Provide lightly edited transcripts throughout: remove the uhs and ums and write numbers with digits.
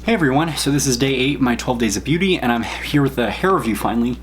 Hey everyone, so this is day 8 of my 12 Days of Beauty, and I'm here with a hair review finally.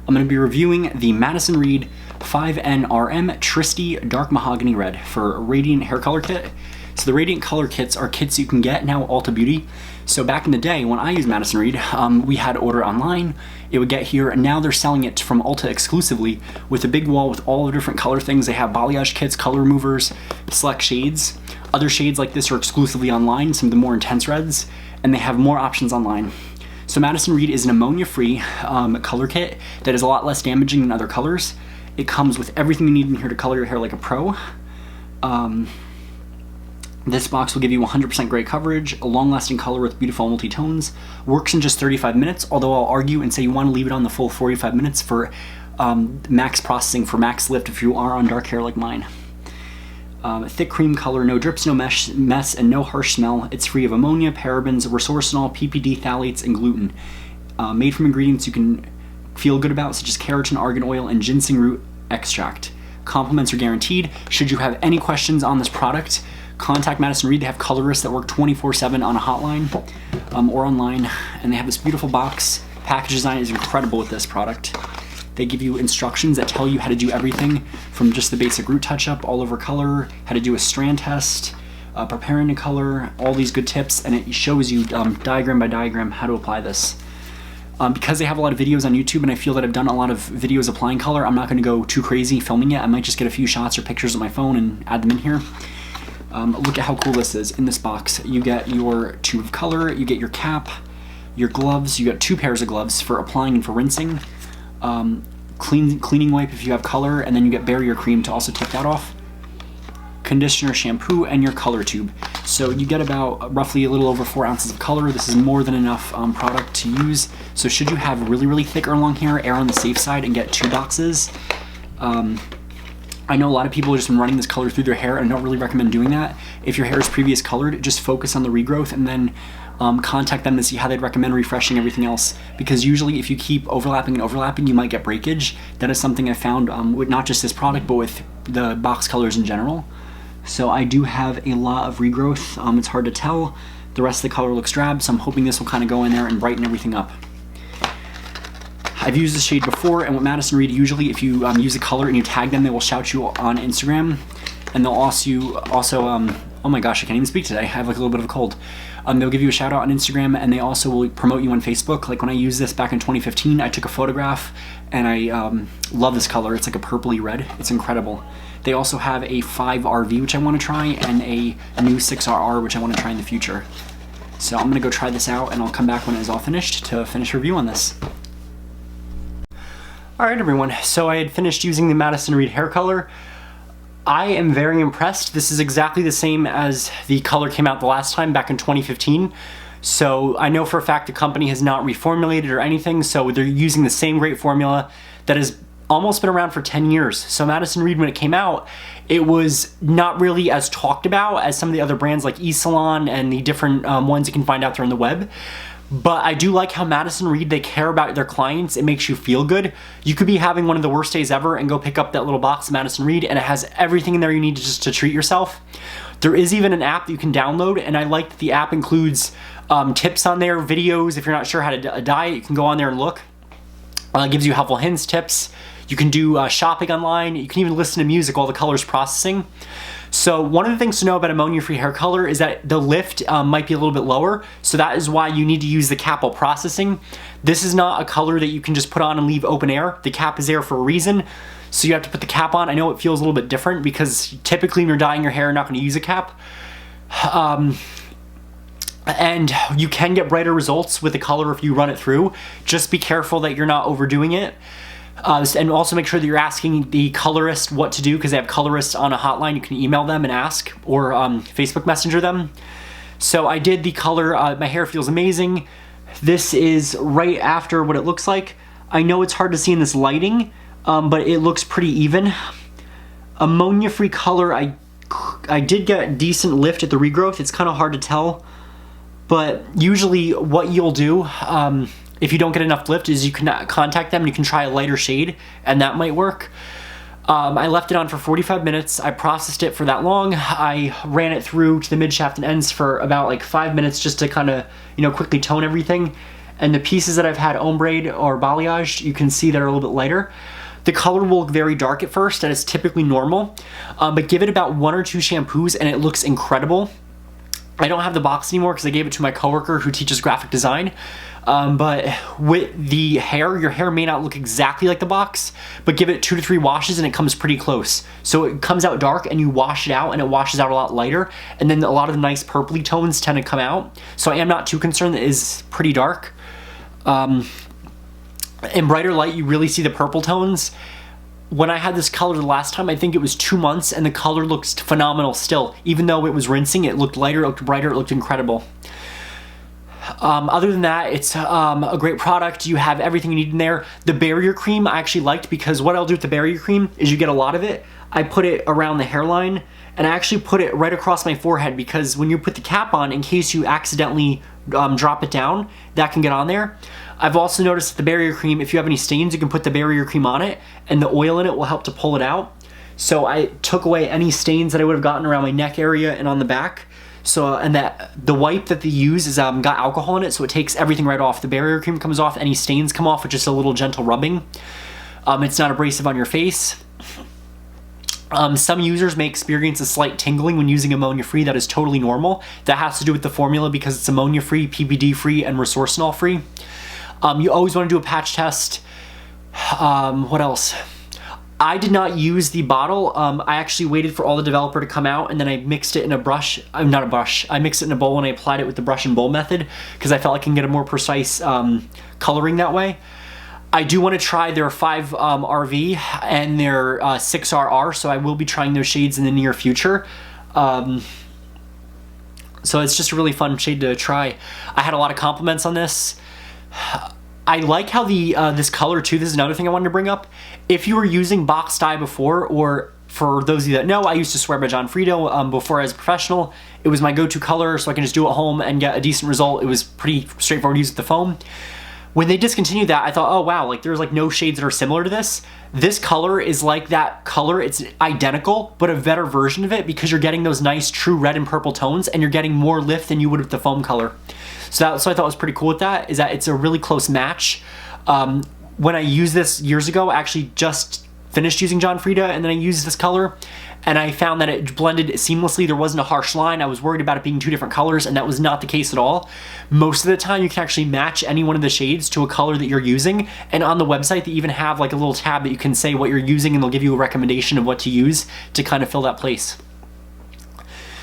I'm going to be reviewing the Madison Reed 5NRM Tristy Dark Mahogany Red for Radiant Hair Color Kit. So the Radiant Color Kits are kits you can get now at Ulta Beauty. So back in the day when I used Madison Reed, we had to order online. It would get here, and now they're selling it from Ulta exclusively with a big wall with all the different color things. They have balayage kits, color removers, select shades. Other shades like this are exclusively online, some of the more intense reds, and they have more options online. So Madison Reed is an ammonia-free color kit that is a lot less damaging than other colors. It comes with everything you need in here to color your hair like a pro. This box will give you 100% gray coverage, a long-lasting color with beautiful multi-tones, works in just 35 minutes, although I'll argue and say you want to leave it on the full 45 minutes for max processing, for max lift if you are on dark hair like mine. Thick cream color, no drips, no mess, and no harsh smell. It's free of ammonia, parabens, resveratrol, PPD, phthalates, and gluten. Made from ingredients you can feel good about, such as keratin, argan oil, and ginseng root extract. Compliments are guaranteed. Should you have any questions on this product, contact Madison Reed. They have colorists that work 24/7 on a hotline or online, and they have this beautiful box. Package design is incredible with this product. They give you instructions that tell you how to do everything from just the basic root touch-up, all over color, how to do a strand test, preparing a color, all these good tips, and it shows you diagram by diagram how to apply this. Because they have a lot of videos on YouTube, and I feel that I've done a lot of videos applying color, I'm not going to go too crazy filming it. I might just get a few shots or pictures of my phone and add them in here. Look at how cool this is. In this box, you get your tube of color, you get your cap, your gloves, you get 2 pairs of gloves for applying and for rinsing. Cleaning wipe if you have color, and then you get barrier cream to also take that off. Conditioner, shampoo, and your color tube. So you get about roughly a little over 4 ounces of color. This is more than enough product to use. So should you have really, really thick or long hair, err on the safe side and get 2 boxes. I know a lot of people have just been running this color through their hair, and I don't really recommend doing that. If your hair is previous colored, just focus on the regrowth and then contact them to see how they'd recommend refreshing everything else. Because usually if you keep overlapping and overlapping, you might get breakage. That is something I found with not just this product, but with the box colors in general. So I do have a lot of regrowth. It's hard to tell. The rest of the color looks drab, so I'm hoping this will kind of go in there and brighten everything up. I've used this shade before, and with Madison Reed, usually if you use a color and you tag them, they will shout you on Instagram, and they'll also oh my gosh, I can't even speak today. I have like a little bit of a cold. They'll give you a shout out on Instagram, and they also will promote you on Facebook. Like when I used this back in 2015, I took a photograph, and I love this color. It's like a purpley red. It's incredible. They also have a 5RV, which I want to try, and a new 6RR, which I want to try in the future. So I'm gonna go try this out, and I'll come back when it's all finished to finish a review on this. Alright everyone, so I had finished using the Madison Reed hair color. I am very impressed. This is exactly the same as the color came out the last time back in 2015. So I know for a fact the company has not reformulated or anything, so they're using the same great formula that has almost been around for 10 years. So Madison Reed, when it came out, it was not really as talked about as some of the other brands like eSalon and the different ones you can find out there on the web. But I do like how Madison Reed, they care about their clients. It makes you feel good. You could be having one of the worst days ever and go pick up that little box of Madison Reed, and it has everything in there you need to treat yourself. There is even an app that you can download, and I like that the app includes tips on there, videos. If you're not sure how to diet, you can go on there and look. It gives you helpful hints, tips. You can do shopping online. You can even listen to music while the color's processing. So one of the things to know about ammonia-free hair color is that the lift might be a little bit lower, so that is why you need to use the cap while processing. This is not a color that you can just put on and leave open air. The cap is there for a reason, so you have to put the cap on. I know it feels a little bit different because typically when you're dyeing your hair, you're not going to use a cap. And you can get brighter results with the color if you run it through. Just be careful that you're not overdoing it. And also make sure that you're asking the colorist what to do, because they have colorists on a hotline. You can email them and ask, or Facebook Messenger them. So I did the color. My hair feels amazing. This is right after what it looks like. I know it's hard to see in this lighting, but it looks pretty even. Ammonia-free color, I did get decent lift at the regrowth. It's kind of hard to tell, but usually what you'll do, if you don't get enough lift, is you can contact them and you can try a lighter shade, and that might work. I left it on for 45 minutes. I processed it for that long. I ran it through to the mid shaft and ends for about like 5 minutes just to kind of, quickly tone everything. And the pieces that I've had ombre'd or balayaged, you can see they're a little bit lighter. The color will look very dark at first, that is typically normal, but give it about 1 or 2 shampoos and it looks incredible. I don't have the box anymore because I gave it to my coworker who teaches graphic design. But with the hair, your hair may not look exactly like the box, but give it 2 to 3 washes and it comes pretty close. So it comes out dark and you wash it out and it washes out a lot lighter. And then a lot of the nice purpley tones tend to come out. So I am not too concerned that it is pretty dark. In brighter light, you really see the purple tones. When I had this color the last time, I think it was 2 months and the color looks phenomenal still. Even though it was rinsing, it looked lighter, it looked brighter, it looked incredible. Other than that, it's a great product. You have everything you need in there. The barrier cream I actually liked because what I'll do with the barrier cream is you get a lot of it. I put it around the hairline and I actually put it right across my forehead because when you put the cap on, in case you accidentally drop it down, that can get on there. I've also noticed that the barrier cream, if you have any stains, you can put the barrier cream on it and the oil in it will help to pull it out. So I took away any stains that I would have gotten around my neck area and on the back. So, and that the wipe that they use is got alcohol in it, so it takes everything right off. The barrier cream comes off, any stains come off with just a little gentle rubbing. It's not abrasive on your face. Some users may experience a slight tingling when using ammonia-free. That is totally normal. That has to do with the formula because it's ammonia-free, PBD-free, and resorcinol-free. You always want to do a patch test. What else? I did not use the bottle. I actually waited for all the developer to come out and then I mixed it in a brush. Not a brush. I mixed it in a bowl and I applied it with the brush and bowl method because I felt I can get a more precise coloring that way. I do want to try their 5 RV and their 6 RR, so I will be trying those shades in the near future. So it's just a really fun shade to try. I had a lot of compliments on this. I like how the this color too, this is another thing I wanted to bring up. If you were using box dye before, or for those of you that know, I used to swear by John Frieda before I was a professional. It was my go-to color, so I can just do it at home and get a decent result. It was pretty straightforward to use with the foam. When they discontinued that, I thought, oh wow, like there's like no shades that are similar to this. This color is like that color. It's identical, but a better version of it because you're getting those nice true red and purple tones and you're getting more lift than you would with the foam color. So I thought was pretty cool with that, is that it's a really close match. When I used this years ago, I actually just finished using John Frieda and then I used this color and I found that it blended seamlessly. There wasn't a harsh line. I was worried about it being 2 different colors and that was not the case at all. Most of the time you can actually match any one of the shades to a color that you're using, and on the website they even have like a little tab that you can say what you're using and they'll give you a recommendation of what to use to kind of fill that place.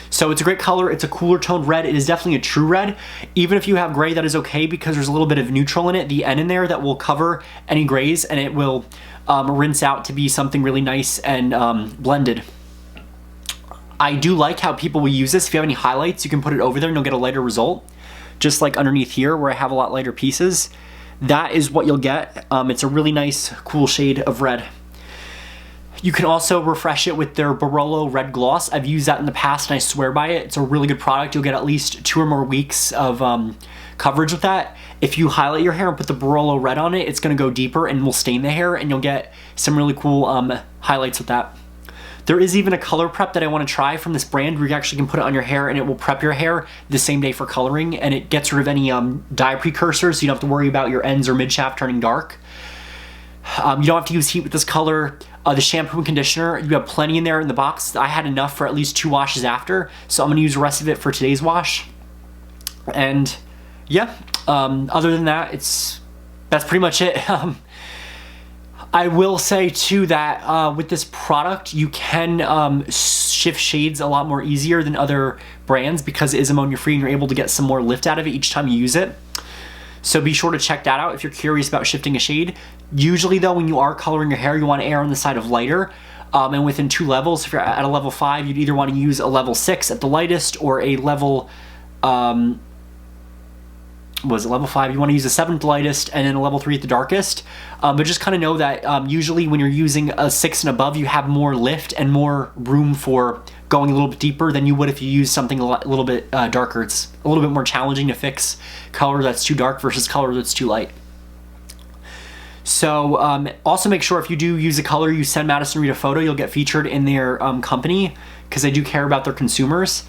So it's a great color. It's a cooler toned red. It is definitely a true red. Even if you have gray, that is okay because there's a little bit of neutral in it, the N in there, that will cover any grays and it will rinse out to be something really nice and blended. I do like how people will use this. If you have any highlights, you can put it over there and you'll get a lighter result. Just like underneath here where I have a lot lighter pieces. That is what you'll get. It's a really nice, cool shade of red. You can also refresh it with their Barolo Red Gloss. I've used that in the past and I swear by it. It's a really good product. You'll get at least 2 or more weeks of coverage with that. If you highlight your hair and put the Barolo Red on it, it's going to go deeper and will stain the hair and you'll get some really cool highlights with that. There is even a color prep that I want to try from this brand where you actually can put it on your hair and it will prep your hair the same day for coloring, and it gets rid of any dye precursors, so you don't have to worry about your ends or mid shaft turning dark. You don't have to use heat with this color. The shampoo and conditioner, you have plenty in there in the box. I had enough for at least 2 washes after, so I'm going to use the rest of it for today's wash. And yeah, other than that, that's pretty much it. I will say too that with this product, you can shift shades a lot more easier than other brands because it is ammonia free and you're able to get some more lift out of it each time you use it. So be sure to check that out if you're curious about shifting a shade. Usually though, when you are coloring your hair, you want to err on the side of lighter. And within 2 levels, if you're at a level 5, you'd either want to use a level 6 at the lightest or a level, level 5? You want to use a 7th lightest and then a level 3 at the darkest. But just kind of know that usually when you're using a 6 and above, you have more lift and more room for going a little bit deeper than you would if you use something a little bit darker. It's a little bit more challenging to fix color that's too dark versus color that's too light. So also make sure if you do use a color, you send Madison Reed a photo, you'll get featured in their company, because they do care about their consumers.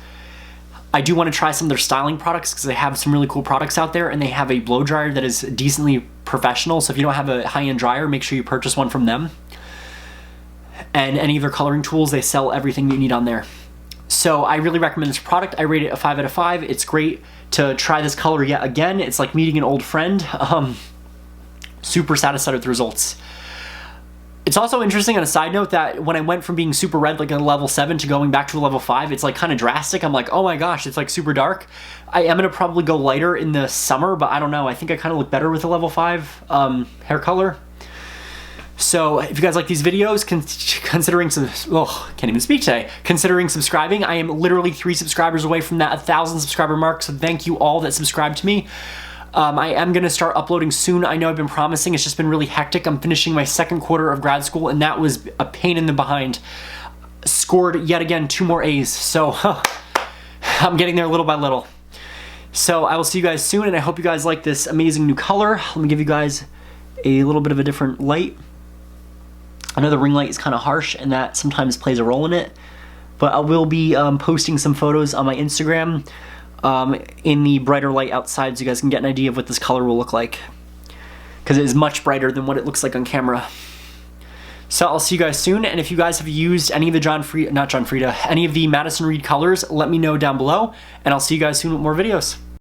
I do want to try some of their styling products because they have some really cool products out there, and they have a blow dryer that is decently professional. So if you don't have a high-end dryer, make sure you purchase one from them. And any of their coloring tools, they sell everything you need on there. So I really recommend this product. I rate it a 5 out of 5. It's great to try this color yet again. It's like meeting an old friend. Super satisfied with the results. It's also interesting on a side note that when I went from being super red, like a level 7, to going back to a level 5, it's like kind of drastic. I'm like, oh my gosh, it's like super dark. I am going to probably go lighter in the summer, but I don't know. I think I kind of look better with a level 5 hair color. So if you guys like these videos, considering some, can't even speak today, considering subscribing, I am literally 3 subscribers away from that 1,000 subscriber mark. So thank you all that subscribe to me. I am going to start uploading soon. I know I've been promising. It's just been really hectic. I'm finishing my 2nd quarter of grad school, and that was a pain in the behind. Scored yet again 2 more A's. So I'm getting there little by little. So I will see you guys soon, and I hope you guys like this amazing new color. Let me give you guys a little bit of a different light. I know the ring light is kind of harsh, and that sometimes plays a role in it. But I will be posting some photos on my Instagram in the brighter light outside, so you guys can get an idea of what this color will look like, because it is much brighter than what it looks like on camera. So I'll see you guys soon, and if you guys have used any of the any of the Madison Reed colors, let me know down below, and I'll see you guys soon with more videos.